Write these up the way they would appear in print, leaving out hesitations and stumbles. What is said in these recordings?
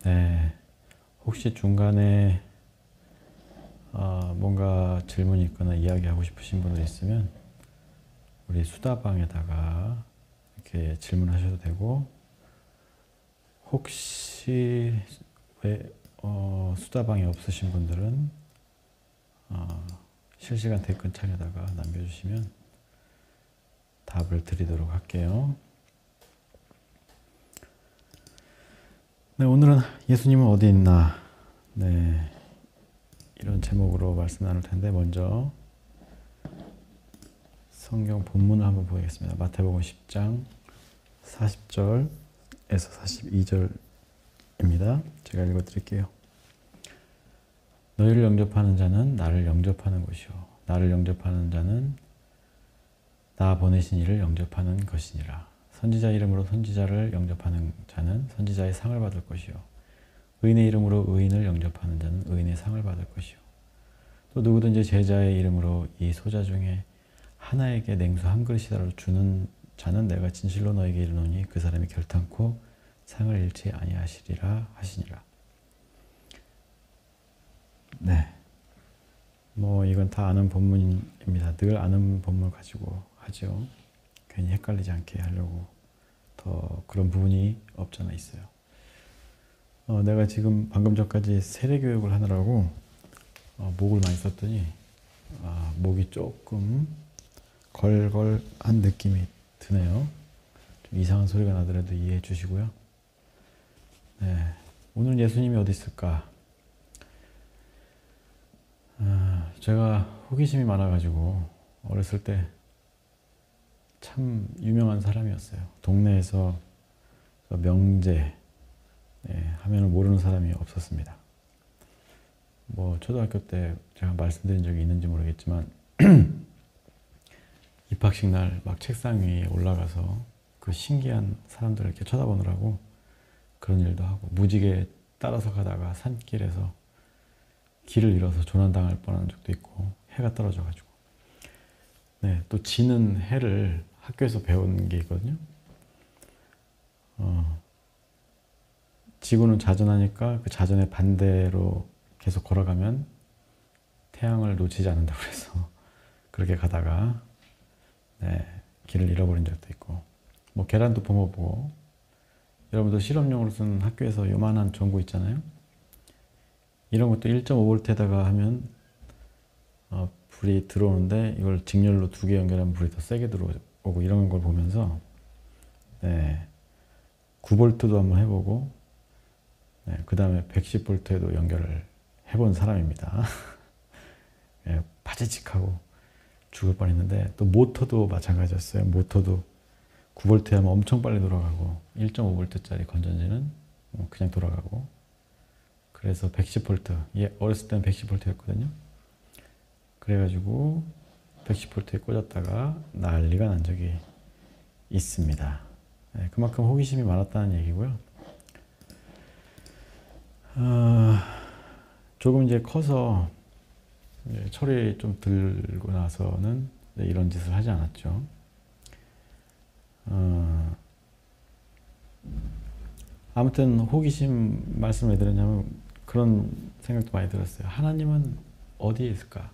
네, 혹시 중간에 뭔가 질문이 있거나 이야기하고 싶으신 분들 있으면 우리 수다방에다가 이렇게 질문하셔도 되고, 혹시 수다방이 없으신 분들은 실시간 댓글창에다가 남겨주시면 답을 드리도록 할게요. 네, 오늘은 예수님은 어디 있나? 네, 이런 제목으로 말씀 나눌 텐데, 먼저 성경 본문을 한번 보겠습니다. 마태복음 10장 40절에서 42절입니다. 제가 읽어드릴게요. 너희를 영접하는 자는 나를 영접하는 것이요 나를 영접하는 자는 나 보내신 이를 영접하는 것이니라. 선지자 이름으로 선지자를 영접하는 자는 선지자의 상을 받을 것이요 의인의 이름으로 의인을 영접하는 자는 의인의 상을 받을 것이요 또 누구든지 제자의 이름으로 이 소자 중에 하나에게 냉수 한 그릇이라도 주는 자는 내가 진실로 너에게 이르노니 그 사람이 결탄코 상을 잃지 아니하시리라 하시니라. 네, 뭐 이건 다 아는 본문입니다. 늘 아는 본문을 가지고 하죠. 괜히 헷갈리지 않게 하려고 더 그런 부분이 없잖아 있어요. 내가 지금 방금 전까지 세례교육을 하느라고 목을 많이 썼더니 목이 조금 걸걸한 느낌이 드네요. 좀 이상한 소리가 나더라도 이해해 주시고요. 네, 오늘 예수님이 어디 있을까? 제가 호기심이 많아가지고 어렸을 때 참 유명한 사람이었어요. 동네에서 명제 하면 모르는 사람이 없었습니다. 뭐 초등학교 때 제가 말씀드린 적이 있는지 모르겠지만 입학식 날 막 책상 위에 올라가서 그 신기한 사람들을 이렇게 쳐다보느라고 그런 일도 하고, 무지개 따라서 가다가 산길에서 길을 잃어서 조난당할 뻔한 적도 있고, 해가 떨어져가지고. 네, 또 지는 해를 학교에서 배운 게 있거든요. 지구는 자전하니까 그 자전의 반대로 계속 걸어가면 태양을 놓치지 않는다고 해서 그렇게 가다가 길을 잃어버린 적도 있고, 뭐 계란도 봄어보고, 여러분도 실험용으로 쓴 학교에서 요만한 전구 있잖아요. 이런 것도 1.5V에다가 하면 불이 들어오는데 이걸 직렬로 2개 연결하면 불이 더 세게 들어오고, 이런 걸 보면서 9V도 한번 해보고 그 다음에 110V에도 연결을 해본 사람입니다. 파지직하고 죽을 뻔했는데, 또 모터도 마찬가지였어요. 모터도 9V 하면 엄청 빨리 돌아가고 1.5V짜리 건전지는 그냥 돌아가고, 그래서 110V, 어렸을 때는 110V였거든요. 그래가지고 110V에 꽂았다가 난리가 난 적이 있습니다. 그만큼 호기심이 많았다는 얘기고요. 조금 이제 커서 철이 좀 들고 나서는 이런 짓을 하지 않았죠. 아무튼 호기심 말씀을 왜 드렸냐면 그런 생각도 많이 들었어요. 하나님은 어디에 있을까?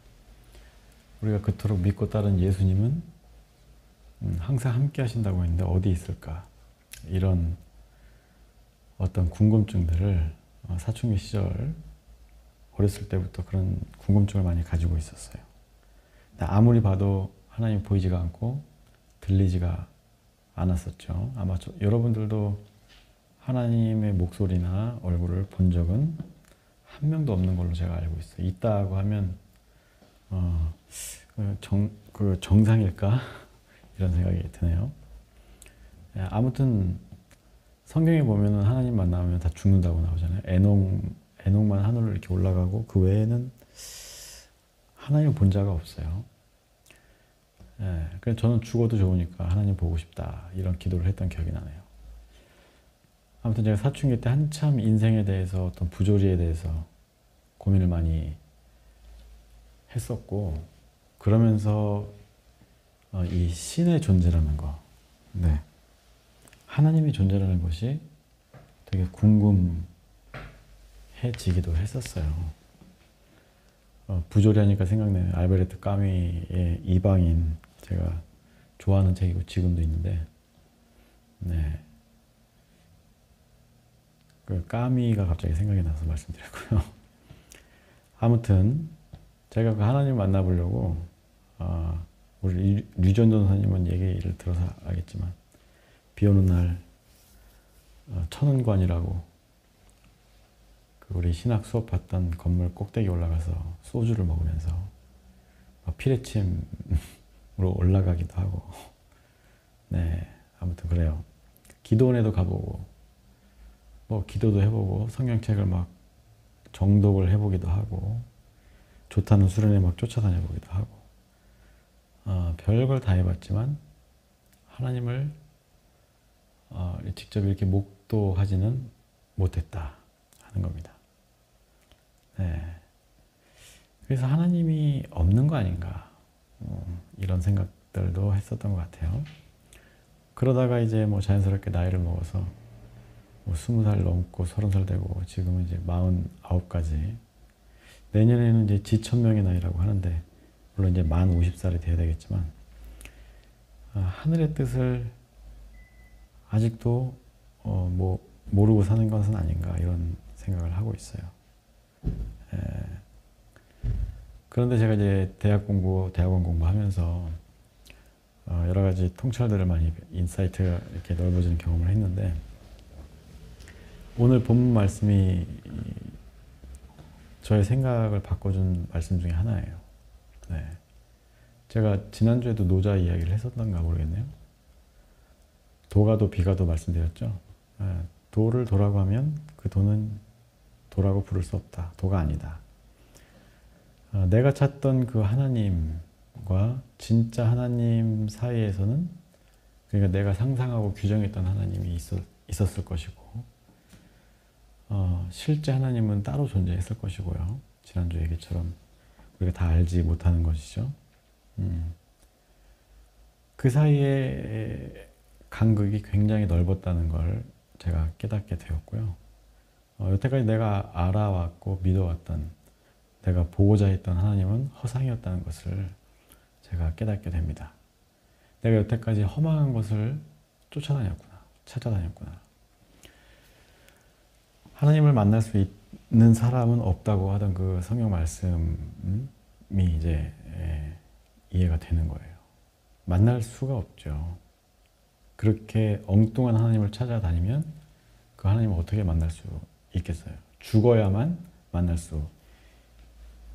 우리가 그토록 믿고 따른 예수님은 항상 함께 하신다고 했는데 어디 있을까? 이런 어떤 궁금증들을 사춘기 시절 어렸을 때부터 그런 궁금증을 많이 가지고 있었어요. 아무리 봐도 하나님 보이지가 않고 들리지가 않았었죠. 아마 여러분들도 하나님의 목소리나 얼굴을 본 적은 한 명도 없는 걸로 제가 알고 있어요. 있다고 하면 정상일까? 이런 생각이 드네요. 아무튼 성경에 보면은 하나님 만나면 다 죽는다고 나오잖아요. 에녹만 하늘로 이렇게 올라가고 그 외에는 하나님 본 자가 없어요. 그래서 저는 죽어도 좋으니까 하나님 보고 싶다, 이런 기도를 했던 기억이 나네요. 아무튼 제가 사춘기 때 한참 인생에 대해서, 어떤 부조리에 대해서 고민을 많이 했었고, 그러면서 이 신의 존재라는 거, 하나님이 존재라는 것이 되게 궁금했어요. 해지기도 했었어요. 부조리하니까 생각나는 알베르트 까미의 이방인, 제가 좋아하는 책이고 지금도 있는데, 네, 그 까미가 갑자기 생각이 나서 말씀드렸고요. 아무튼 제가 그 하나님 만나보려고, 우리 류전 전사님은 얘기를 들어서 알겠지만, 비 오는 날 천은관이라고 그 우리 신학 수업 받던 건물 꼭대기 올라가서 소주를 먹으면서 피레침으로 올라가기도 하고, 네, 아무튼 그래요. 기도원에도 가보고, 뭐 기도도 해보고, 성경책을 막 정독을 해보기도 하고, 좋다는 수련회 막 쫓아다녀 보기도 하고, 별걸 다 해봤지만 하나님을 직접 이렇게 목도하지는 못했다 하는 겁니다. 네. 그래서 하나님이 없는 거 아닌가, 이런 생각들도 했었던 것 같아요. 그러다가 이제 뭐 자연스럽게 나이를 먹어서 뭐 20살 넘고 30살 되고 지금은 이제 49까지, 내년에는 이제 지천명의 나이라고 하는데, 물론 이제 만 50살이 돼야 되겠지만, 하늘의 뜻을 아직도 뭐 모르고 사는 것은 아닌가, 이런 생각을 하고 있어요. 그런데 제가 이제 대학원 공부하면서 여러 가지 통찰들을 많이, 인사이트가 이렇게 넓어지는 경험을 했는데, 오늘 본문 말씀이 저의 생각을 바꿔준 말씀 중에 하나예요. 네. 제가 지난주에도 노자 이야기를 했었던가 모르겠네요. 도가도 비가도 말씀드렸죠. 도를 도라고 하면 그 도는 도라고 부를 수 없다. 도가 아니다. 내가 찾던 그 하나님과 진짜 하나님 사이에서는, 그러니까 내가 상상하고 규정했던 하나님이 있었을 것이고, 실제 하나님은 따로 존재했을 것이고요. 지난주 얘기처럼 우리가 다 알지 못하는 것이죠. 그 사이에 간극이 굉장히 넓었다는 걸 제가 깨닫게 되었고요. 여태까지 내가 알아왔고 믿어왔던, 내가 보고자 했던 하나님은 허상이었다는 것을 제가 깨닫게 됩니다. 내가 여태까지 허망한 것을 쫓아다녔구나, 찾아다녔구나. 하나님을 만날 수 있는 사람은 없다고 하던 그 성경 말씀이 이제 이해가 되는 거예요. 만날 수가 없죠. 그렇게 엉뚱한 하나님을 찾아다니면 그 하나님을 어떻게 만날 수 있겠어요? 죽어야만 만날 수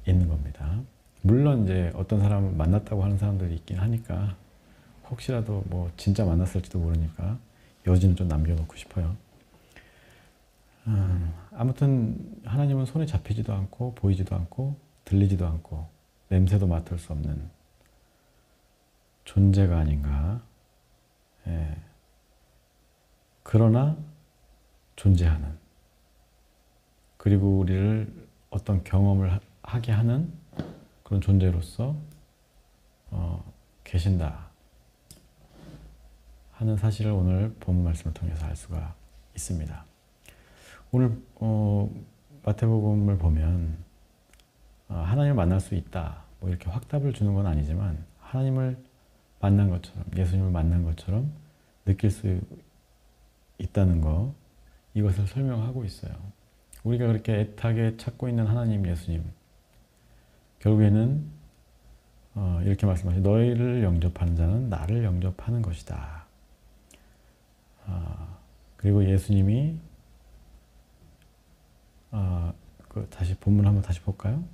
있는 겁니다. 물론 이제 어떤 사람을 만났다고 하는 사람들이 있긴 하니까, 혹시라도 뭐 진짜 만났을지도 모르니까 여지는 좀 남겨놓고 싶어요. 아무튼 하나님은 손에 잡히지도 않고 보이지도 않고 들리지도 않고 냄새도 맡을 수 없는 존재가 아닌가. 그러나 존재하는, 그리고 우리를 어떤 경험을 하게 하는 그런 존재로서 계신다 하는 사실을 오늘 본문 말씀을 통해서 알 수가 있습니다. 오늘 마태복음을 보면 하나님을 만날 수 있다, 뭐 이렇게 확답을 주는 건 아니지만, 하나님을 만난 것처럼, 예수님을 만난 것처럼 느낄 수 있다는 거, 이것을 설명하고 있어요. 우리가 그렇게 애타게 찾고 있는 하나님, 예수님, 결국에는 이렇게 말씀하시죠. 너희를 영접하는 자는 나를 영접하는 것이다. 그리고 예수님이 다시 본문 한번 다시 볼까요?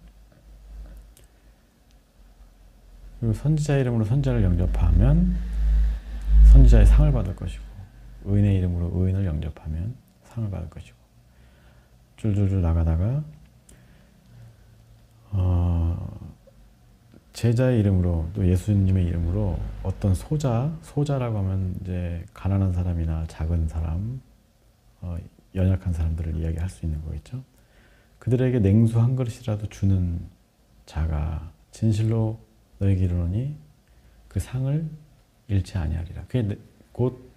그리고 선지자 이름으로 선지자를 영접하면 선지자의 상을 받을 것이고, 의인의 이름으로 의인을 영접하면 상을 받을 것이고, 줄줄줄 나가다가 제자의 이름으로, 또 예수님의 이름으로 어떤 소자라고 하면 이제 가난한 사람이나 작은 사람, 연약한 사람들을 이야기할 수 있는 거겠죠. 그들에게 냉수 한 그릇이라도 주는 자가 진실로 너에게 이르노니 그 상을 잃지 아니하리라. 그게 곧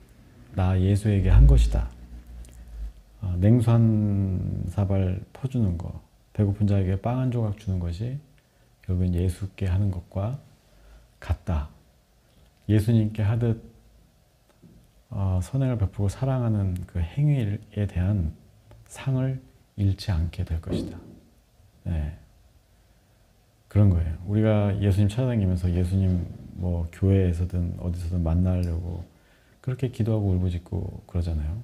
나 예수에게 한 것이다. 냉수 한 사발 퍼주는 거, 배고픈 자에게 빵 한 조각 주는 것이 결국엔 예수께 하는 것과 같다. 예수님께 하듯 선행을 베풀고 사랑하는 그 행위에 대한 상을 잃지 않게 될 것이다. 네. 그런 거예요. 우리가 예수님 찾아다니면서 예수님 뭐 교회에서든 어디서든 만나려고 그렇게 기도하고 울부짖고 그러잖아요.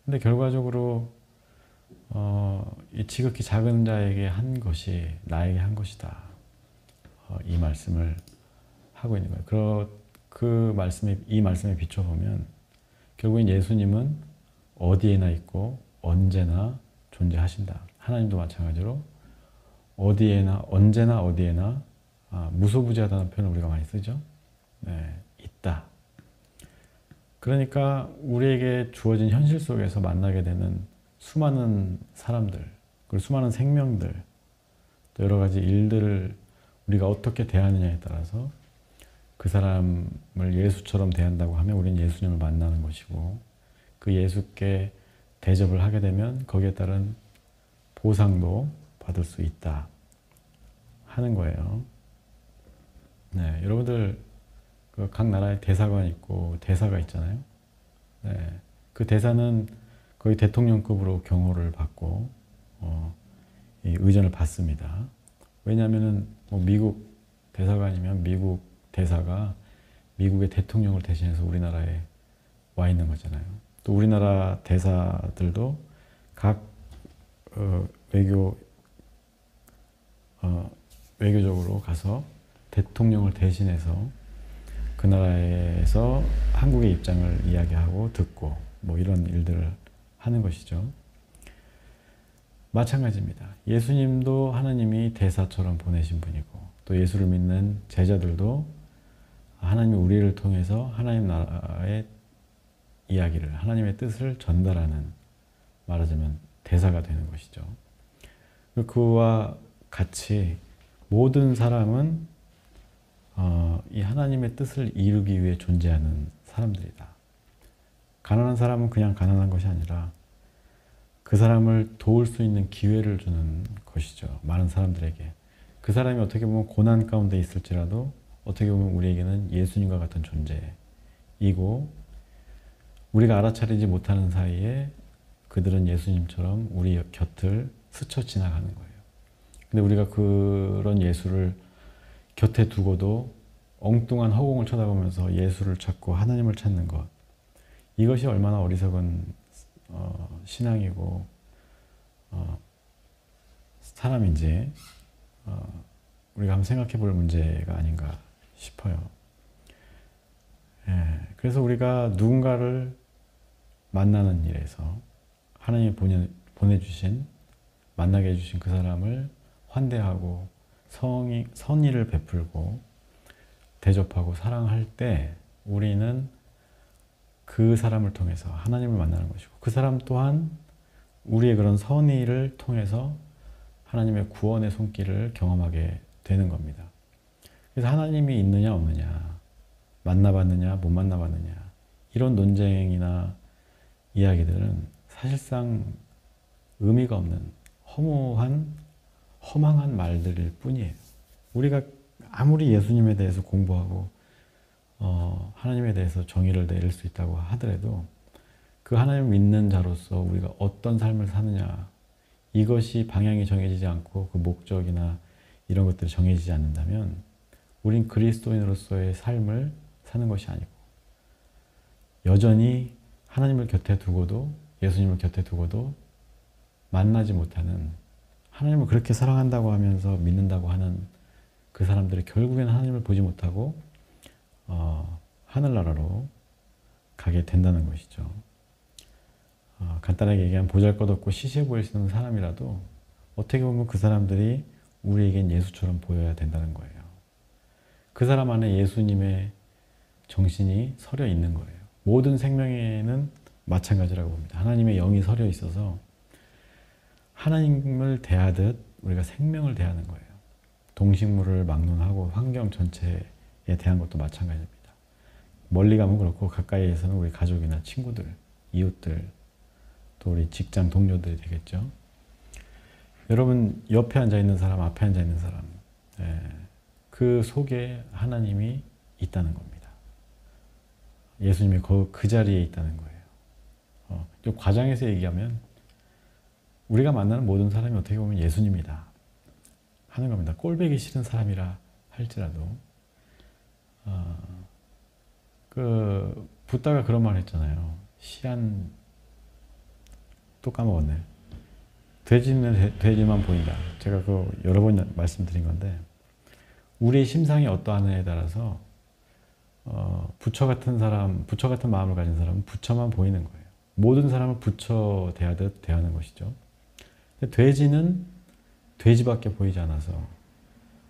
근데 결과적으로 이 지극히 작은 자에게 한 것이 나에게 한 것이다. 이 말씀을 하고 있는 거예요. 이 말씀에 비춰보면 결국엔 예수님은 어디에나 있고 언제나 존재하신다. 하나님도 마찬가지로 어디에나 언제나 어디에나 무소부지하다는 표현을 우리가 많이 쓰죠. 네, 있다. 그러니까 우리에게 주어진 현실 속에서 만나게 되는 수많은 사람들, 그리고 수많은 생명들, 또 여러 가지 일들을 우리가 어떻게 대하느냐에 따라서 그 사람을 예수처럼 대한다고 하면 우리는 예수님을 만나는 것이고, 그 예수께 대접을 하게 되면 거기에 따른 보상도 받을 수 있다 하는 거예요. 네, 여러분들 각 나라에 대사관이 있고 대사가 있잖아요. 네, 그 대사는 거의 대통령급으로 경호를 받고 이 의전을 받습니다. 왜냐하면은 뭐 미국 대사관이면 미국 대사가 미국의 대통령을 대신해서 우리나라에 와 있는 거잖아요. 또 우리나라 대사들도 각 외교적으로 가서 대통령을 대신해서 그 나라에서 한국의 입장을 이야기하고 듣고 뭐 이런 일들을 하는 것이죠. 마찬가지입니다. 예수님도 하나님이 대사처럼 보내신 분이고, 또 예수를 믿는 제자들도 하나님이 우리를 통해서 하나님 나라의 이야기를, 하나님의 뜻을 전달하는, 말하자면 대사가 되는 것이죠. 그와 같이 모든 사람은 이 하나님의 뜻을 이루기 위해 존재하는 사람들이다. 가난한 사람은 그냥 가난한 것이 아니라 그 사람을 도울 수 있는 기회를 주는 것이죠. 많은 사람들에게. 그 사람이 어떻게 보면 고난 가운데 있을지라도 어떻게 보면 우리에게는 예수님과 같은 존재이고, 우리가 알아차리지 못하는 사이에 그들은 예수님처럼 우리 곁을 스쳐 지나가는 거예요. 근데 우리가 그런 예수를 곁에 두고도 엉뚱한 허공을 쳐다보면서 예수를 찾고 하나님을 찾는 것, 이것이 얼마나 어리석은 신앙이고 사람인지 우리가 한번 생각해 볼 문제가 아닌가 싶어요. 예, 그래서 우리가 누군가를 만나는 일에서 하나님이 보내주신, 만나게 해주신 그 사람을 환대하고 선의를 베풀고 대접하고 사랑할 때 우리는 그 사람을 통해서 하나님을 만나는 것이고, 그 사람 또한 우리의 그런 선의를 통해서 하나님의 구원의 손길을 경험하게 되는 겁니다. 그래서 하나님이 있느냐 없느냐, 만나봤느냐 못 만나봤느냐, 이런 논쟁이나 이야기들은 사실상 의미가 없는 허망한 말들일 뿐이에요. 우리가 아무리 예수님에 대해서 공부하고 하나님에 대해서 정의를 내릴 수 있다고 하더라도 그 하나님을 믿는 자로서 우리가 어떤 삶을 사느냐, 이것이 방향이 정해지지 않고 그 목적이나 이런 것들이 정해지지 않는다면 우린 그리스도인으로서의 삶을 사는 것이 아니고, 여전히 하나님을 곁에 두고도, 예수님을 곁에 두고도 만나지 못하는, 하나님을 그렇게 사랑한다고 하면서 믿는다고 하는 그 사람들이 결국에는 하나님을 보지 못하고 하늘나라로 가게 된다는 것이죠. 간단하게 얘기하면 보잘것없고 시시해 보일 수 있는 사람이라도 어떻게 보면 그 사람들이 우리에겐 예수처럼 보여야 된다는 거예요. 그 사람 안에 예수님의 정신이 서려 있는 거예요. 모든 생명에는 마찬가지라고 봅니다. 하나님의 영이 서려 있어서 하나님을 대하듯 우리가 생명을 대하는 거예요. 동식물을 막론하고 환경 전체에 대한 것도 마찬가지입니다. 멀리 가면 그렇고 가까이에서는 우리 가족이나 친구들, 이웃들, 또 우리 직장 동료들이 되겠죠. 여러분 옆에 앉아 있는 사람, 앞에 앉아 있는 사람, 그 속에 하나님이 있다는 겁니다. 예수님이 그 자리에 있다는 거예요. 좀 과장해서 얘기하면 우리가 만나는 모든 사람이 어떻게 보면 예수님이다 하는 겁니다. 꼴보기 싫은 사람이라 할지라도. 그 붓다가 그런 말 했잖아요. 또 까먹었네. 돼지는 돼지만 보인다. 제가 그 여러 번 말씀드린 건데, 우리의 심상이 어떠하느냐에 따라서 부처 같은 마음을 가진 사람은 부처만 보이는 거예요. 모든 사람을 부처 대하듯 대하는 것이죠. 근데 돼지는 돼지밖에 보이지 않아서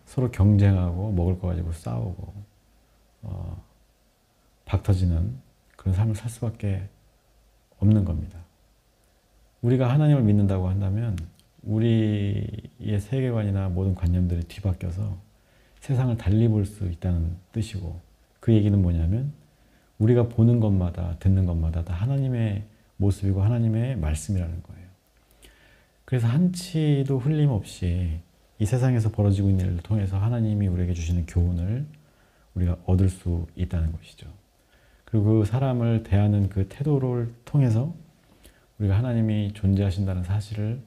서로 경쟁하고 먹을 거 가지고 싸우고 박터지는 그런 삶을 살 수밖에 없는 겁니다. 우리가 하나님을 믿는다고 한다면 우리의 세계관이나 모든 관념들이 뒤바뀌어서 세상을 달리 볼 수 있다는 뜻이고, 그 얘기는 뭐냐면 우리가 보는 것마다 듣는 것마다 다 하나님의 모습이고 하나님의 말씀이라는 거예요. 그래서 한치도 흘림없이 이 세상에서 벌어지고 있는 일을 통해서 하나님이 우리에게 주시는 교훈을 우리가 얻을 수 있다는 것이죠. 그리고 그 사람을 대하는 그 태도를 통해서 우리가 하나님이 존재하신다는 사실을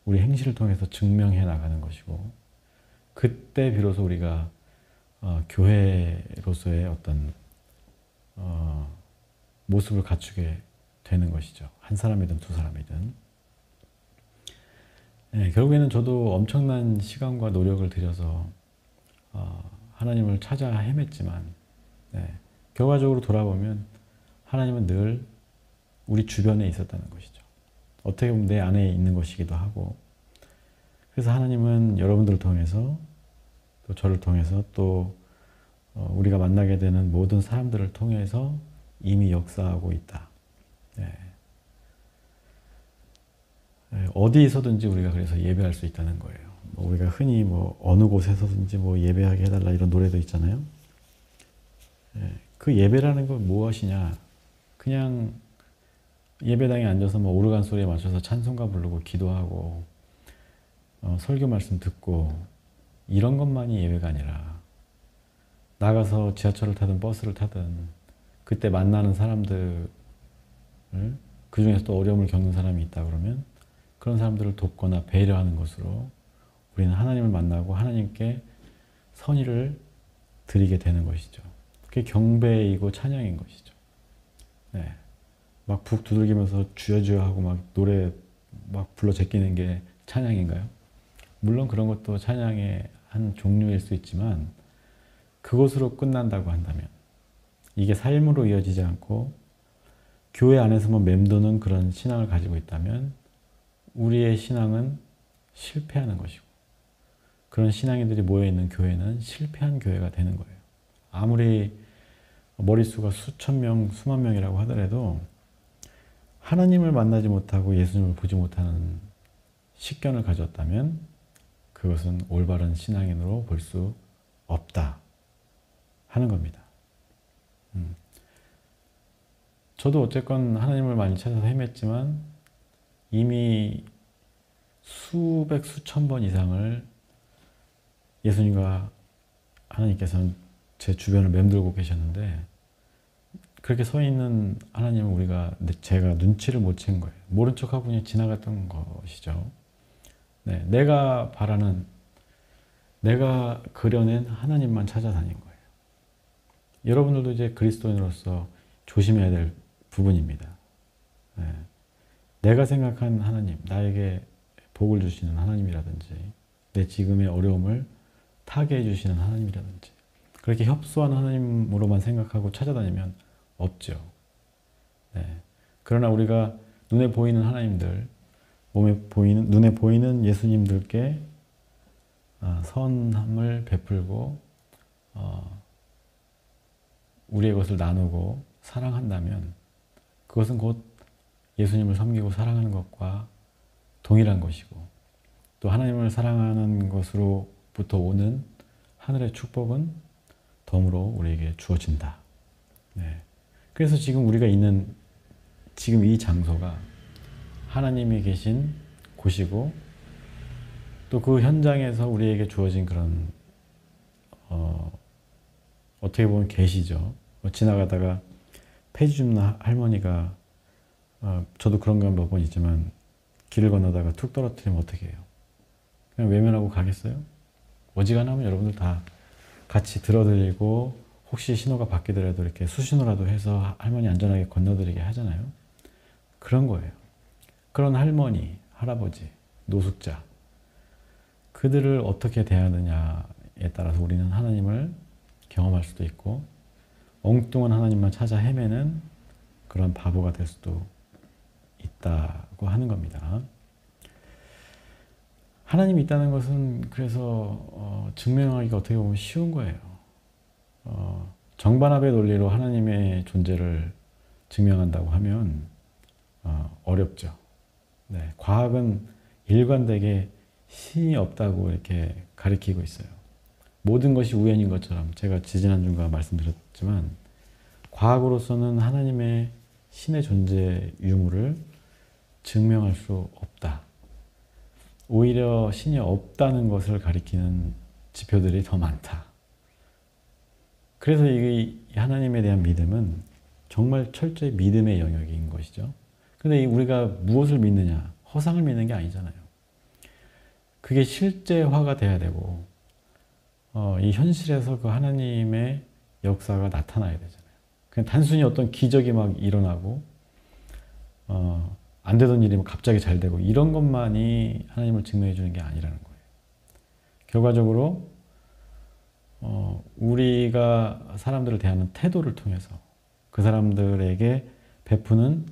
우리 행실을 통해서 증명해 나가는 것이고, 그때 비로소 우리가 교회로서의 어떤 모습을 갖추게 되는 것이죠. 한 사람이든 두 사람이든. 결국에는 저도 엄청난 시간과 노력을 들여서 하나님을 찾아 헤맸지만, 결과적으로 돌아보면 하나님은 늘 우리 주변에 있었다는 것이죠. 어떻게 보면 내 안에 있는 것이기도 하고, 그래서 하나님은 여러분들을 통해서 또 저를 통해서 또 우리가 만나게 되는 모든 사람들을 통해서 이미 역사하고 있다. 어디에서든지 우리가 그래서 예배할 수 있다는 거예요. 우리가 흔히 어느 곳에서든지 예배하게 해달라 이런 노래도 있잖아요. 그 예배라는 건 무엇이냐? 그냥 예배당에 앉아서 오르간 소리에 맞춰서 찬송가 부르고 기도하고 설교 말씀 듣고 이런 것만이 예배가 아니라, 나가서 지하철을 타든 버스를 타든 그때 만나는 사람들, 그 중에서 또 어려움을 겪는 사람이 있다 그러면 그런 사람들을 돕거나 배려하는 것으로 우리는 하나님을 만나고 하나님께 선의를 드리게 되는 것이죠. 그게 경배이고 찬양인 것이죠. 막 북 두들기면서 주여주여 하고 막 노래 막 불러 제끼는 게 찬양인가요? 물론 그런 것도 찬양의 한 종류일 수 있지만, 그것으로 끝난다고 한다면, 이게 삶으로 이어지지 않고 교회 안에서만 맴도는 그런 신앙을 가지고 있다면 우리의 신앙은 실패하는 것이고, 그런 신앙인들이 모여있는 교회는 실패한 교회가 되는 거예요. 아무리 머릿수가 수천 명, 수만 명이라고 하더라도 하나님을 만나지 못하고 예수님을 보지 못하는 식견을 가졌다면 그것은 올바른 신앙인으로 볼 수 없다 하는 겁니다. 저도 어쨌건 하나님을 많이 찾아서 헤맸지만 이미 수백, 수천 번 이상을 예수님과 하나님께서는 제 주변을 맴돌고 계셨는데, 그렇게 서 있는 하나님은 제가 눈치를 못 챈 거예요. 모른 척하고 그냥 지나갔던 것이죠. 내가 바라는, 내가 그려낸 하나님만 찾아다닌 거예요. 여러분들도 이제 그리스도인으로서 조심해야 될 부분입니다. 내가 생각한 하나님, 나에게 복을 주시는 하나님이라든지, 내 지금의 어려움을 타개해 주시는 하나님이라든지, 그렇게 협소한 하나님으로만 생각하고 찾아다니면 없죠. 그러나 우리가 눈에 보이는 하나님들, 눈에 보이는 예수님들께 선함을 베풀고 우리의 것을 나누고 사랑한다면 그것은 곧 예수님을 섬기고 사랑하는 것과 동일한 것이고, 또 하나님을 사랑하는 것으로부터 오는 하늘의 축복은 덤으로 우리에게 주어진다. 그래서 지금 우리가 있는 지금 이 장소가 하나님이 계신 곳이고 또 그 현장에서 우리에게 주어진 그런 어떻게 보면 계시죠. 지나가다가 폐지 줍는 할머니가 저도 그런 건 몇 번 있지만 길을 건너다가 툭 떨어뜨리면 어떻게 해요? 그냥 외면하고 가겠어요? 어지간하면 여러분들 다 같이 들어드리고 혹시 신호가 바뀌더라도 이렇게 수신호라도 해서 할머니 안전하게 건너드리게 하잖아요. 그런 거예요. 그런 할머니, 할아버지, 노숙자 그들을 어떻게 대하느냐에 따라서 우리는 하나님을 경험할 수도 있고 엉뚱한 하나님만 찾아 헤매는 그런 바보가 될 수도 있다고 하는 겁니다. 하나님이 있다는 것은 그래서 증명하기가 어떻게 보면 쉬운 거예요. 정반합의 논리로 하나님의 존재를 증명한다고 하면 어렵죠. 네, 과학은 일관되게 신이 없다고 이렇게 가리키고 있어요. 모든 것이 우연인 것처럼 제가 지지난주가 말씀드렸지만 과학으로서는 하나님의 신의 존재 유무를 증명할 수 없다. 오히려 신이 없다는 것을 가리키는 지표들이 더 많다. 그래서 이 하나님에 대한 믿음은 정말 철저히 믿음의 영역인 것이죠. 그런데 우리가 무엇을 믿느냐? 허상을 믿는 게 아니잖아요. 그게 실제화가 돼야 되고 이 현실에서 그 하나님의 역사가 나타나야 되잖아요. 그냥 단순히 어떤 기적이 막 일어나고 안 되던 일이 갑자기 잘 되고 이런 것만이 하나님을 증명해 주는 게 아니라는 거예요. 결과적으로 우리가 사람들을 대하는 태도를 통해서 그 사람들에게 베푸는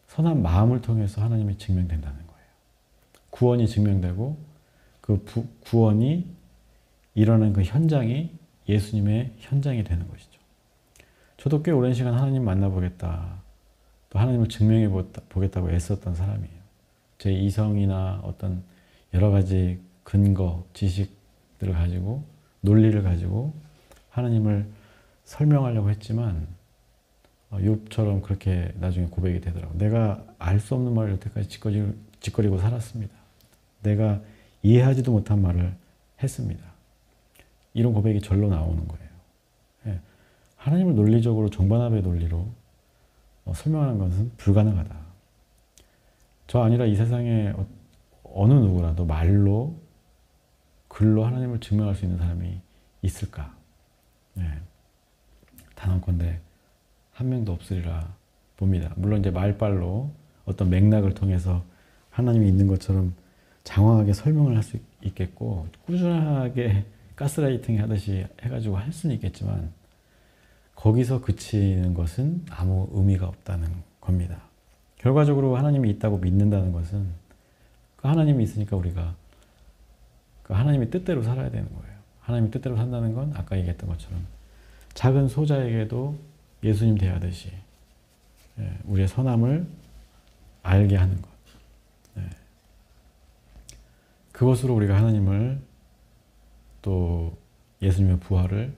선한 마음을 통해서 하나님이 증명된다는 거예요. 구원이 증명되고 그 구원이 일어나는 그 현장이 예수님의 현장이 되는 것이죠. 저도 꽤 오랜 시간 하나님 만나보겠다. 또 하나님을 증명해 보겠다고 애썼던 사람이에요. 제 이성이나 어떤 여러 가지 근거, 지식들을 가지고 논리를 가지고 하나님을 설명하려고 했지만 욥처럼 그렇게 나중에 고백이 되더라고요. 내가 알 수 없는 말을 여태까지 짓거리고 살았습니다. 내가 이해하지도 못한 말을 했습니다. 이런 고백이 절로 나오는 거예요. 예. 하나님을 논리적으로 정반합의 논리로 설명하는 것은 불가능하다. 저 아니라 이 세상에 어느 누구라도 말로 글로 하나님을 증명할 수 있는 사람이 있을까? 네. 단언컨대 한 명도 없으리라 봅니다. 물론 이제 말발로 어떤 맥락을 통해서 하나님이 있는 것처럼 장황하게 설명을 할 수 있겠고 꾸준하게 가스라이팅 하듯이 해가지고 할 수는 있겠지만 거기서 그치는 것은 아무 의미가 없다는 겁니다. 결과적으로 하나님이 있다고 믿는다는 것은 그 하나님이 있으니까 우리가 그 하나님의 뜻대로 살아야 되는 거예요. 하나님의 뜻대로 산다는 건 아까 얘기했던 것처럼 작은 소자에게도 예수님 대하듯이 우리의 선함을 알게 하는 것. 그것으로 우리가 하나님을 또 예수님의 부활을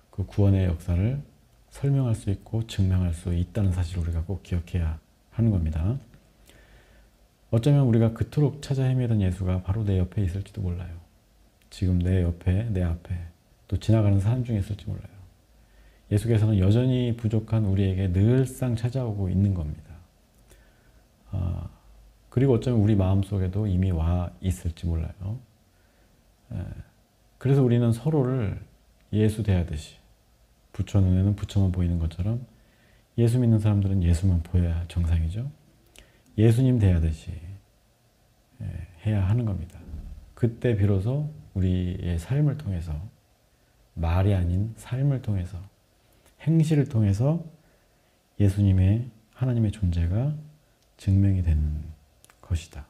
그 구원의 역사를 설명할 수 있고 증명할 수 있다는 사실을 우리가 꼭 기억해야 하는 겁니다. 어쩌면 우리가 그토록 찾아 헤매던 예수가 바로 내 옆에 있을지도 몰라요. 지금 내 옆에, 내 앞에 또 지나가는 사람 중에 있을지 몰라요. 예수께서는 여전히 부족한 우리에게 늘상 찾아오고 있는 겁니다. 그리고 어쩌면 우리 마음속에도 이미 와 있을지 몰라요. 그래서 우리는 서로를 예수 대하듯이 부처 눈에는 부처만 보이는 것처럼 예수 믿는 사람들은 예수만 보여야 정상이죠. 예수님 대하듯이 해야 하는 겁니다. 그때 비로소 우리의 삶을 통해서 말이 아닌 삶을 통해서 행실을 통해서 예수님의 하나님의 존재가 증명이 되는 것이다.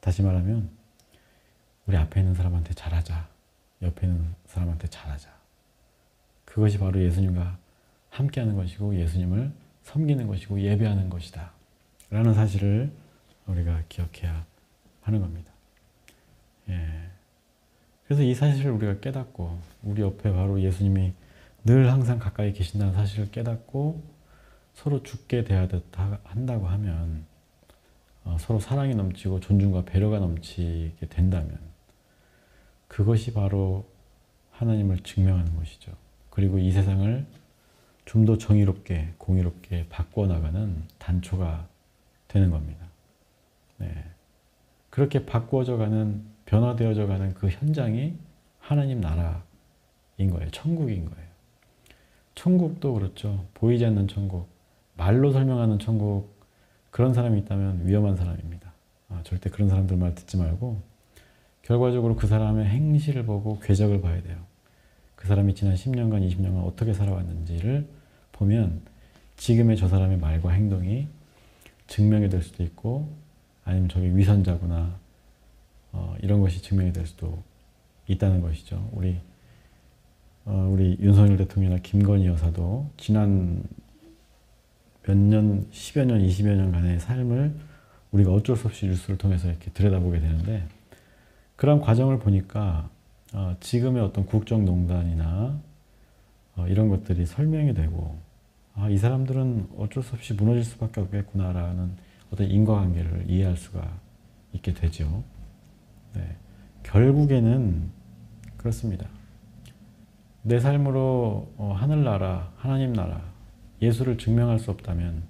다시 말하면 우리 앞에 있는 사람한테 잘하자. 옆에 있는 사람한테 잘하자. 그것이 바로 예수님과 함께하는 것이고 예수님을 섬기는 것이고 예배하는 것이다. 라는 사실을 우리가 기억해야 하는 겁니다. 그래서 이 사실을 우리가 깨닫고 우리 옆에 바로 예수님이 늘 항상 가까이 계신다는 사실을 깨닫고 서로 죽게 대하듯 한다고 하면 서로 사랑이 넘치고 존중과 배려가 넘치게 된다면 그것이 바로 하나님을 증명하는 것이죠. 그리고 이 세상을 좀 더 정의롭게 공의롭게 바꿔나가는 단초가 되는 겁니다. 네. 그렇게 바꾸어져가는 변화되어져가는 그 현장이 하나님 나라인 거예요. 천국인 거예요. 천국도 그렇죠. 보이지 않는 천국, 말로 설명하는 천국, 그런 사람이 있다면 위험한 사람입니다. 절대 그런 사람들 말 듣지 말고 결과적으로 그 사람의 행실을 보고 궤적을 봐야 돼요. 그 사람이 지난 10년간, 20년간 어떻게 살아왔는지를 보면 지금의 저 사람의 말과 행동이 증명이 될 수도 있고 아니면 저게 위선자구나 이런 것이 증명이 될 수도 있다는 것이죠. 우리 윤석열 대통령이나 김건희 여사도 지난 몇 년, 10여 년, 20여 년간의 삶을 우리가 어쩔 수 없이 뉴스를 통해서 이렇게 들여다보게 되는데 그런 과정을 보니까 지금의 어떤 국정농단이나 이런 것들이 설명이 되고 이 사람들은 어쩔 수 없이 무너질 수밖에 없겠구나라는 어떤 인과관계를 이해할 수가 있게 되죠. 네. 결국에는 그렇습니다. 내 삶으로 하늘나라, 하나님 나라, 예수를 증명할 수 없다면,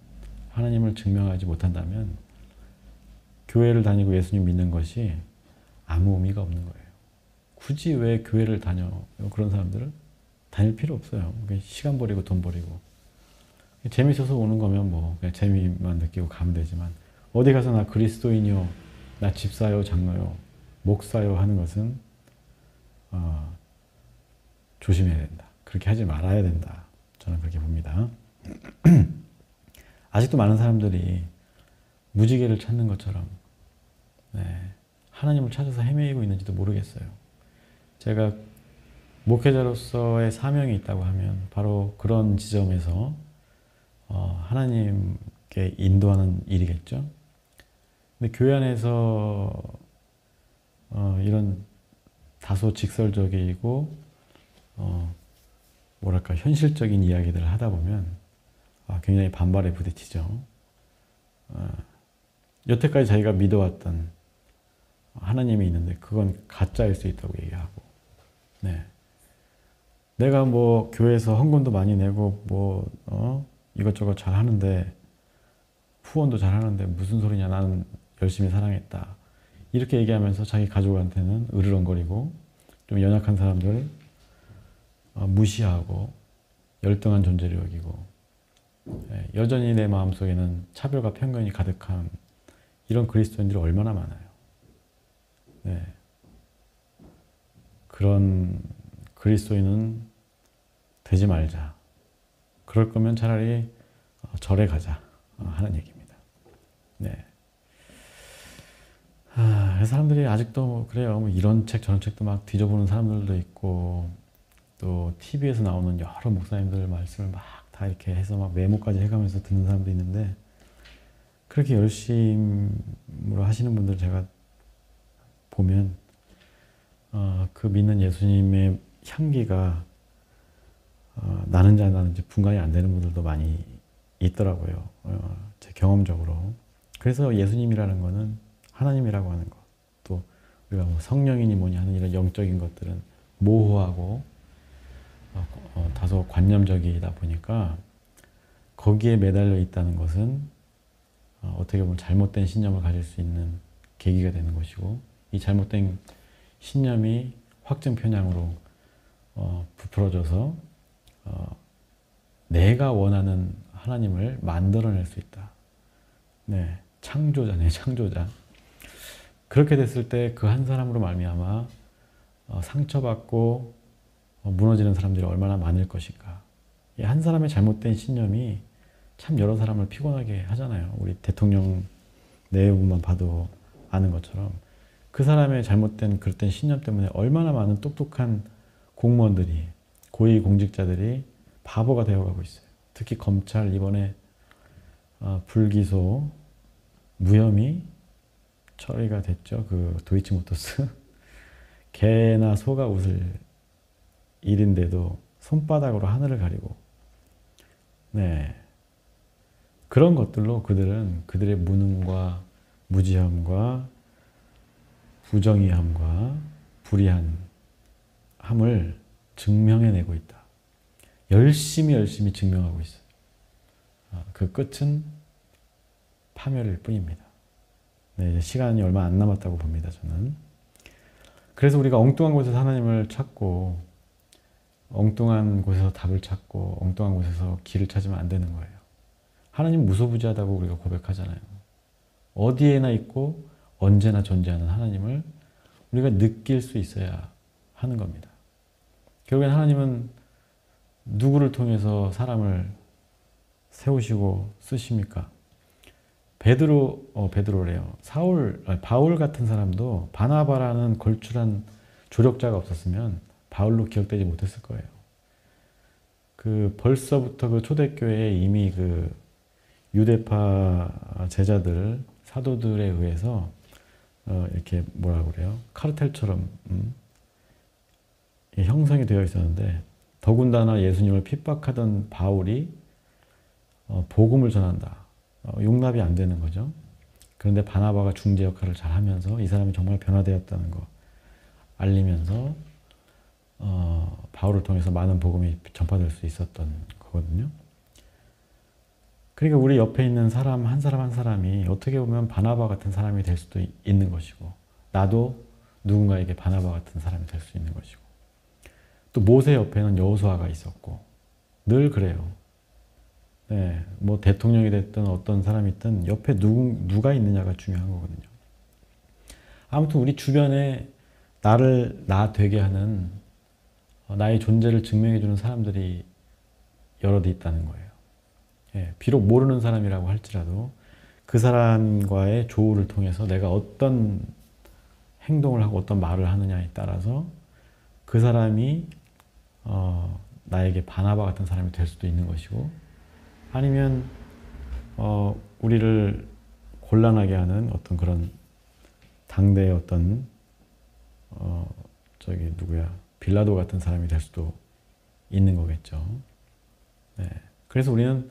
하나님을 증명하지 못한다면 교회를 다니고 예수님 믿는 것이 아무 의미가 없는 거예요. 굳이 왜 교회를 다녀? 그런 사람들은 다닐 필요 없어요. 시간 버리고 돈 버리고. 재밌어서 오는 거면 뭐 그냥 재미만 느끼고 가면 되지만 어디 가서 나 그리스도인이요, 나 집사요, 장로요, 목사요 하는 것은 조심해야 된다. 그렇게 하지 말아야 된다. 저는 그렇게 봅니다. 아직도 많은 사람들이 무지개를 찾는 것처럼 하나님을 찾아서 헤매이고 있는지도 모르겠어요. 제가 목회자로서의 사명이 있다고 하면 바로 그런 지점에서 하나님께 인도하는 일이겠죠. 근데 교회 안에서 이런 다소 직설적이고 뭐랄까 현실적인 이야기들을 하다 보면 굉장히 반발에 부딪히죠. 여태까지 자기가 믿어왔던 하나님이 있는데 그건 가짜일 수 있다고 얘기하고, 내가 뭐 교회에서 헌금도 많이 내고 뭐 이것저것 잘 하는데 후원도 잘 하는데 무슨 소리냐, 나는 열심히 사랑했다 이렇게 얘기하면서 자기 가족한테는 으르렁거리고 좀 연약한 사람들 무시하고 열등한 존재로 여기고, 여전히 내 마음속에는 차별과 편견이 가득한 이런 그리스도인들이 얼마나 많아요. 그런 그리스도인은 되지 말자. 그럴 거면 차라리 절에 가자 하는 얘기입니다. 그래서 사람들이 아직도 그래요. 뭐 이런 책 저런 책도 막 뒤져보는 사람들도 있고, 또 TV에서 나오는 여러 목사님들 말씀을 막 다 이렇게 해서 막 메모까지 해가면서 듣는 사람도 있는데, 그렇게 열심으로 하시는 분들 제가 보면 그 믿는 예수님의 향기가 나는지 안 나는지 분간이 안 되는 분들도 많이 있더라고요. 제 경험적으로. 그래서 예수님이라는 거는 하나님이라고 하는 것, 또 우리가 뭐 성령이니 뭐니 하는 이런 영적인 것들은 모호하고 다소 관념적이다 보니까 거기에 매달려 있다는 것은 어떻게 보면 잘못된 신념을 가질 수 있는 계기가 되는 것이고, 이 잘못된 신념이 확증 편향으로 부풀어져서 내가 원하는 하나님을 만들어낼 수 있다. 창조자네, 창조자. 그렇게 됐을 때 그 한 사람으로 말미암아 상처받고 무너지는 사람들이 얼마나 많을 것인가. 이 한 사람의 잘못된 신념이 참 여러 사람을 피곤하게 하잖아요. 우리 대통령 내부만 봐도 아는 것처럼 그 사람의 잘못된 그릇된 신념 때문에 얼마나 많은 똑똑한 공무원들이, 고위공직자들이 바보가 되어가고 있어요. 특히 검찰 이번에 불기소 무혐의 처리가 됐죠. 그 도이치모터스 개나 소가 웃을 일인데도 손바닥으로 하늘을 가리고, 그런 것들로 그들은 그들의 무능과 무지함과 부정의함과 불의함을 증명해내고 있다. 열심히 증명하고 있어요. 그 끝은 파멸일 뿐입니다. 네, 이제 시간이 얼마 안 남았다고 봅니다, 저는. 그래서 우리가 엉뚱한 곳에서 하나님을 찾고 엉뚱한 곳에서 답을 찾고 엉뚱한 곳에서 길을 찾으면 안 되는 거예요. 하나님 무소부지하다고 우리가 고백하잖아요. 어디에나 있고 언제나 존재하는 하나님을 우리가 느낄 수 있어야 하는 겁니다. 결국엔 하나님은 누구를 통해서 사람을 세우시고 쓰십니까? 베드로래요. 바울 같은 사람도 바나바라는 걸출한 조력자가 없었으면 바울로 기억되지 못했을 거예요. 벌써부터 초대교회에 이미 유대파 제자들, 사도들에 의해서 이렇게 뭐라고 그래요? 카르텔처럼 형성이 되어 있었는데, 더군다나 예수님을 핍박하던 바울이 복음을 전한다. 용납이 안 되는 거죠. 그런데 바나바가 중재 역할을 잘 하면서 이 사람이 정말 변화되었다는 거 알리면서 바울을 통해서 많은 복음이 전파될 수 있었던 거거든요. 그러니까 우리 옆에 있는 사람 한 사람이 어떻게 보면 바나바 같은 사람이 될 수도 있는 것이고, 나도 누군가에게 바나바 같은 사람이 될 수 있는 것이고, 또 모세 옆에는 여호수아가 있었고, 늘 그래요. 네, 뭐 대통령이 됐든 어떤 사람이 있든 옆에 누가 있느냐가 중요한 거거든요. 아무튼 우리 주변에 나를 나 되게 하는, 나의 존재를 증명해주는 사람들이 여럿 있다는 거예요. 예, 비록 모르는 사람이라고 할지라도 그 사람과의 조우를 통해서 내가 어떤 행동을 하고 어떤 말을 하느냐에 따라서 그 사람이 나에게 바나바 같은 사람이 될 수도 있는 것이고, 아니면 우리를 곤란하게 하는 그런 당대의 빌라도 같은 사람이 될 수도 있는 거겠죠. 네. 그래서 우리는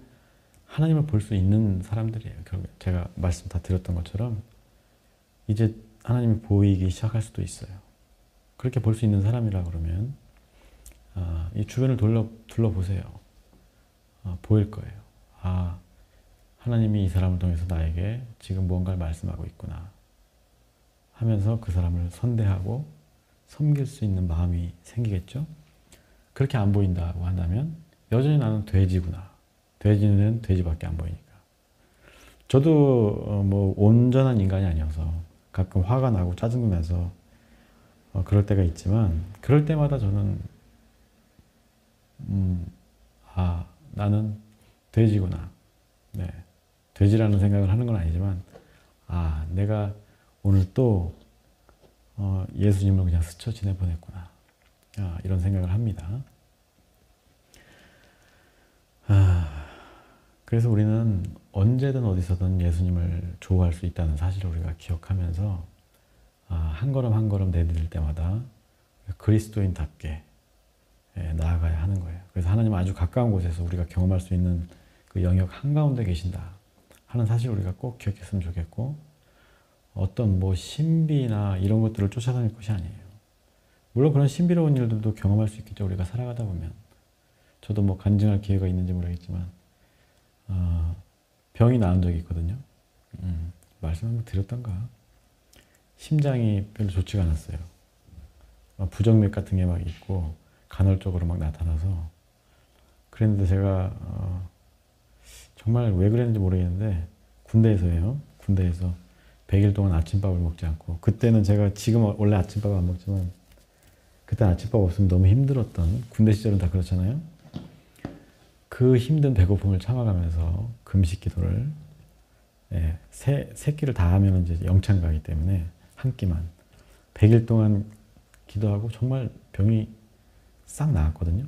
하나님을 볼 수 있는 사람들이에요. 결국 제가 말씀 다 드렸던 것처럼 이제 하나님이 보이기 시작할 수도 있어요. 그렇게 볼 수 있는 사람이라 그러면 이 주변을 둘러보세요. 보일 거예요. 하나님이 이 사람을 통해서 나에게 지금 무언가를 말씀하고 있구나 하면서 그 사람을 선대하고 섬길 수 있는 마음이 생기겠죠. 그렇게 안 보인다고 한다면 여전히 나는 돼지구나. 돼지는 돼지밖에 안 보이니까. 저도 뭐 온전한 인간이 아니어서 가끔 화가 나고 짜증도 나서 그럴 때가 있지만, 그럴 때마다 저는 나는 돼지구나. 네. 돼지라는 생각을 하는 건 아니지만, 내가 오늘 또 예수님을 그냥 스쳐 지내보냈구나. 이런 생각을 합니다. 그래서 우리는 언제든 어디서든 예수님을 조우할 수 있다는 사실을 우리가 기억하면서 한 걸음 한 걸음 내디딜 때마다 그리스도인답게 나아가야 하는 거예요. 그래서 하나님 아주 가까운 곳에서 우리가 경험할 수 있는 그 영역 한가운데 계신다 하는 사실을 우리가 꼭 기억했으면 좋겠고, 어떤 신비나 이런 것들을 쫓아다닐 것이 아니에요. 물론 그런 신비로운 일들도 경험할 수 있겠죠. 우리가 살아가다 보면. 저도 간증할 기회가 있는지 모르겠지만 병이 나은 적이 있거든요. 말씀 한번 드렸던가. 심장이 별로 좋지가 않았어요. 부정맥 같은 게 막 있고 간헐적으로 막 나타나서, 그랬는데 제가 정말 왜 그랬는지 모르겠는데 군대에서 100일 동안 아침밥을 먹지 않고, 그때는 제가 지금 원래 아침밥을 안 먹지만 그때 아침밥 없으면 너무 힘들었던, 군대 시절은 다 그렇잖아요. 그 힘든 배고픔을 참아가면서 금식 기도를 세 끼를 다 하면 이제 영창 가기 때문에 한 끼만 100일 동안 기도하고 정말 병이 싹 나았거든요.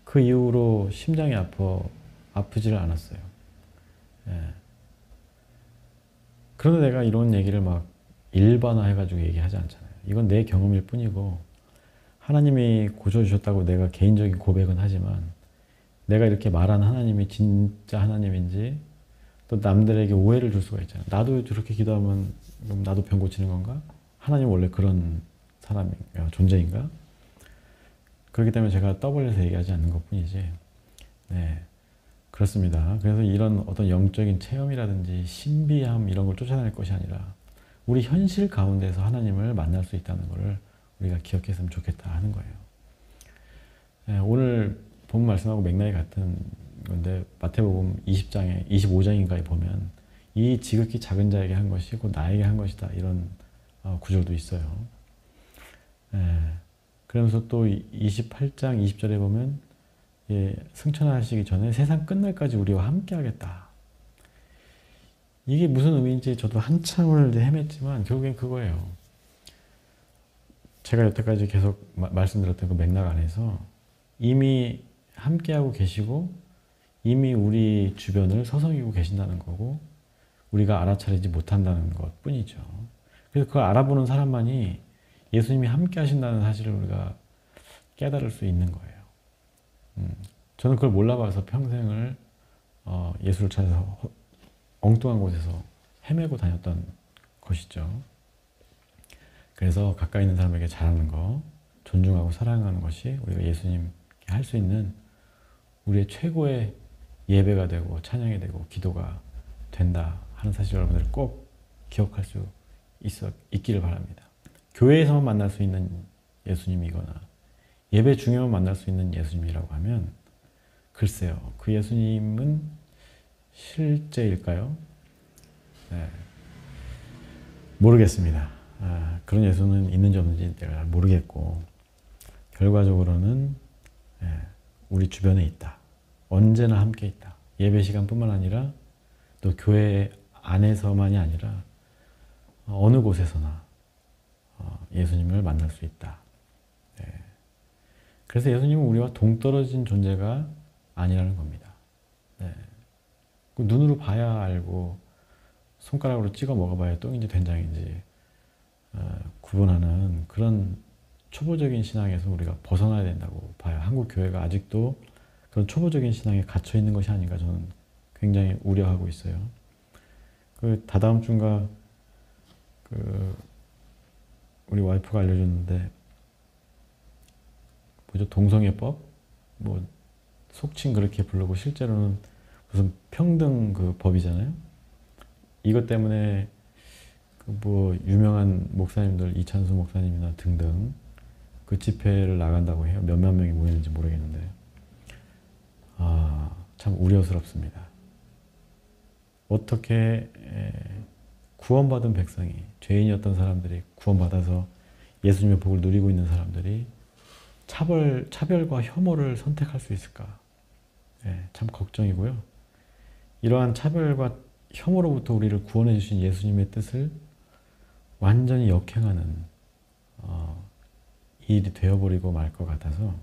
그 이후로 심장이 아프지를 않았어요. 그런데 내가 이런 얘기를 막 일반화해가지고 얘기하지 않잖아요. 이건 내 경험일 뿐이고, 하나님이 고쳐주셨다고 내가 개인적인 고백은 하지만, 내가 이렇게 말한 하나님이 진짜 하나님인지 또 남들에게 오해를 줄 수가 있잖아요. 나도 저렇게 기도하면 그럼 나도 병 고치는 건가? 하나님 원래 그런 사람인가, 존재인가? 그렇기 때문에 제가 떠벌려서 얘기하지 않는 것뿐이지. 네, 그렇습니다. 그래서 이런 어떤 영적인 체험이라든지 신비함 이런 걸 쫓아낼 것이 아니라 우리 현실 가운데서 하나님을 만날 수 있다는 것을 우리가 기억했으면 좋겠다 하는 거예요. 네, 오늘 본 말씀하고 맥락이 같은 건데 마태복음 20장에 25장인가에 보면 이 지극히 작은 자에게 한 것이 곧 나에게 한 것이다 이런 구절도 있어요. 네, 그러면서 또 28장 20절에 보면 예, 승천하시기 전에 세상 끝날까지 우리와 함께 하겠다. 이게 무슨 의미인지 저도 한참을 헤맸지만 결국엔 그거예요. 제가 여태까지 계속 말씀드렸던 그 맥락 안에서 이미 함께하고 계시고 이미 우리 주변을 서성이고 계신다는 거고 우리가 알아차리지 못한다는 것 뿐이죠. 그래서 그걸 알아보는 사람만이 예수님이 함께 하신다는 사실을 우리가 깨달을 수 있는 거예요. 저는 그걸 몰라봐서 평생을 예수를 찾아서 엉뚱한 곳에서 헤매고 다녔던 것이죠. 그래서 가까이 있는 사람에게 잘하는 거, 존중하고 사랑하는 것이 우리가 예수님께 할 수 있는 우리의 최고의 예배가 되고 찬양이 되고 기도가 된다 하는 사실 여러분들 꼭 기억할 수 있기를 바랍니다. 교회에서만 만날 수 있는 예수님이거나 예배 중에만 만날 수 있는 예수님이라고 하면 글쎄요. 그 예수님은 실제일까요? 네. 모르겠습니다. 그런 예수는 있는지 없는지 내가 잘 모르겠고 결과적으로는 우리 주변에 있다. 언제나 함께 있다. 예배 시간뿐만 아니라 또 교회 안에서만이 아니라 어느 곳에서나 예수님을 만날 수 있다. 네. 그래서 예수님은 우리와 동떨어진 존재가 아니라는 겁니다. 네. 눈으로 봐야 알고 손가락으로 찍어 먹어봐야 똥인지 된장인지 구분하는 그런 초보적인 신앙에서 우리가 벗어나야 된다고 봐요. 한국 교회가 아직도 그런 초보적인 신앙에 갇혀 있는 것이 아닌가 저는 굉장히 우려하고 있어요. 그 다다음 주인가 우리 와이프가 알려줬는데 뭐죠? 동성애법? 뭐 속칭 그렇게 부르고 실제로는 무슨 평등 그 법이잖아요. 이것 때문에 그 뭐 유명한 목사님들 이찬수 목사님이나 등등 그 집회를 나간다고 해요. 몇만 명이 모이는지 모르겠는데 참 우려스럽습니다. 어떻게 구원받은 백성이 죄인이었던 사람들이 구원받아서 예수님의 복을 누리고 있는 사람들이 차별과 혐오를 선택할 수 있을까? 참 걱정이고요. 이러한 차별과 혐오로부터 우리를 구원해 주신 예수님의 뜻을 완전히 역행하는 일이 되어버리고 말 것 같아서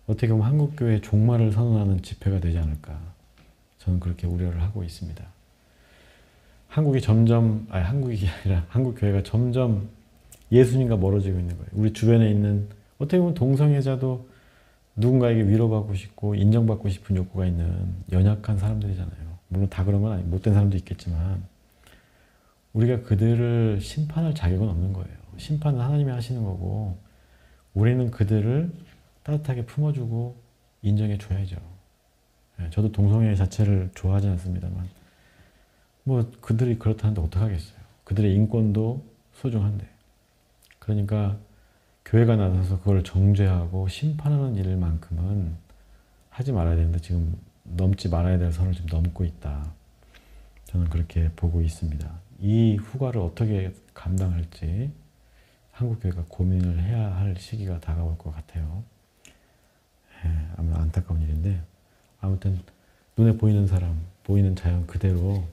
어떻게 보면 한국교회의 종말을 선언하는 집회가 되지 않을까 저는 그렇게 우려를 하고 있습니다. 한국이 아니라 한국교회가 점점 예수님과 멀어지고 있는 거예요. 우리 주변에 있는 어떻게 보면 동성애자도 누군가에게 위로받고 싶고 인정받고 싶은 욕구가 있는 연약한 사람들이잖아요. 물론 다 그런 건 아니고 못된 사람도 있겠지만 우리가 그들을 심판할 자격은 없는 거예요. 심판은 하나님이 하시는 거고 우리는 그들을 따뜻하게 품어주고 인정해 줘야죠. 저도 동성애 자체를 좋아하지 않습니다만 뭐 그들이 그렇다는데 어떡하겠어요. 그들의 인권도 소중한데. 그러니까 교회가 나서서 그걸 정죄하고 심판하는 일만큼은 하지 말아야 되는데 지금 넘지 말아야 될 선을 지금 넘고 있다. 저는 그렇게 보고 있습니다. 이 후과를 어떻게 감당할지 한국교회가 고민을 해야 할 시기가 다가올 것 같아요. 아무튼 안타까운 일인데 아무튼 눈에 보이는 사람, 보이는 자연 그대로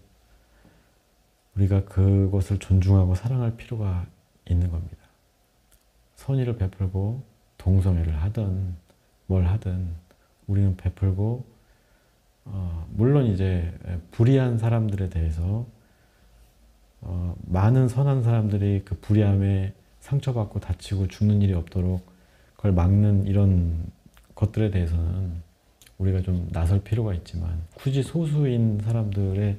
우리가 그것을 존중하고 사랑할 필요가 있는 겁니다. 선의를 베풀고 동성애를 하든 뭘 하든 우리는 베풀고 물론 이제 불의한 사람들에 대해서 많은 선한 사람들이 그 불의함에 상처받고 다치고 죽는 일이 없도록 그걸 막는 이런 것들에 대해서는 우리가 좀 나설 필요가 있지만 굳이 소수인 사람들의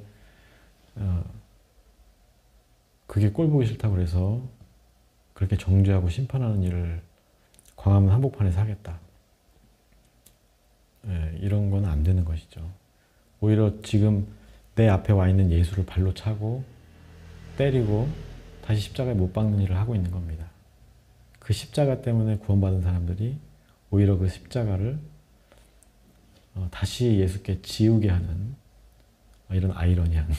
그게 꼴 보기 싫다고 그래서 그렇게 정죄하고 심판하는 일을 광화문 한복판에서 하겠다. 이런 건 안 되는 것이죠. 오히려 지금 내 앞에 와 있는 예수를 발로 차고 때리고 다시 십자가에 못 박는 일을 하고 있는 겁니다. 그 십자가 때문에 구원받은 사람들이 오히려 그 십자가를 다시 예수께 지우게 하는 이런 아이러니한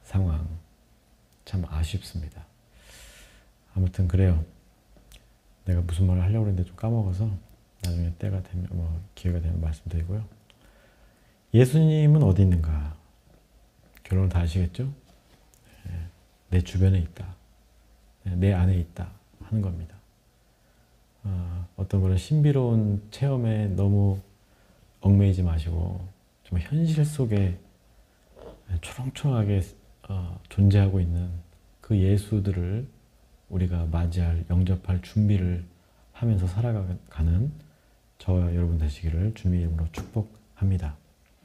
상황, 참 아쉽습니다. 아무튼 그래요. 내가 무슨 말을 하려고 했는데 좀 까먹어서 나중에 때가 되면 기회가 되면 말씀드리고요. 예수님은 어디 있는가? 결론을 다 아시겠죠? 내 주변에 있다. 내 안에 있다 하는 겁니다. 어떤 그런 신비로운 체험에 너무 얽매이지 마시고 좀 현실 속에 초롱초롱하게 존재하고 있는 그 예수들을 우리가 맞이할, 영접할 준비를 하면서 살아가는 저와 여러분 되시기를 주님의 이름으로 축복합니다.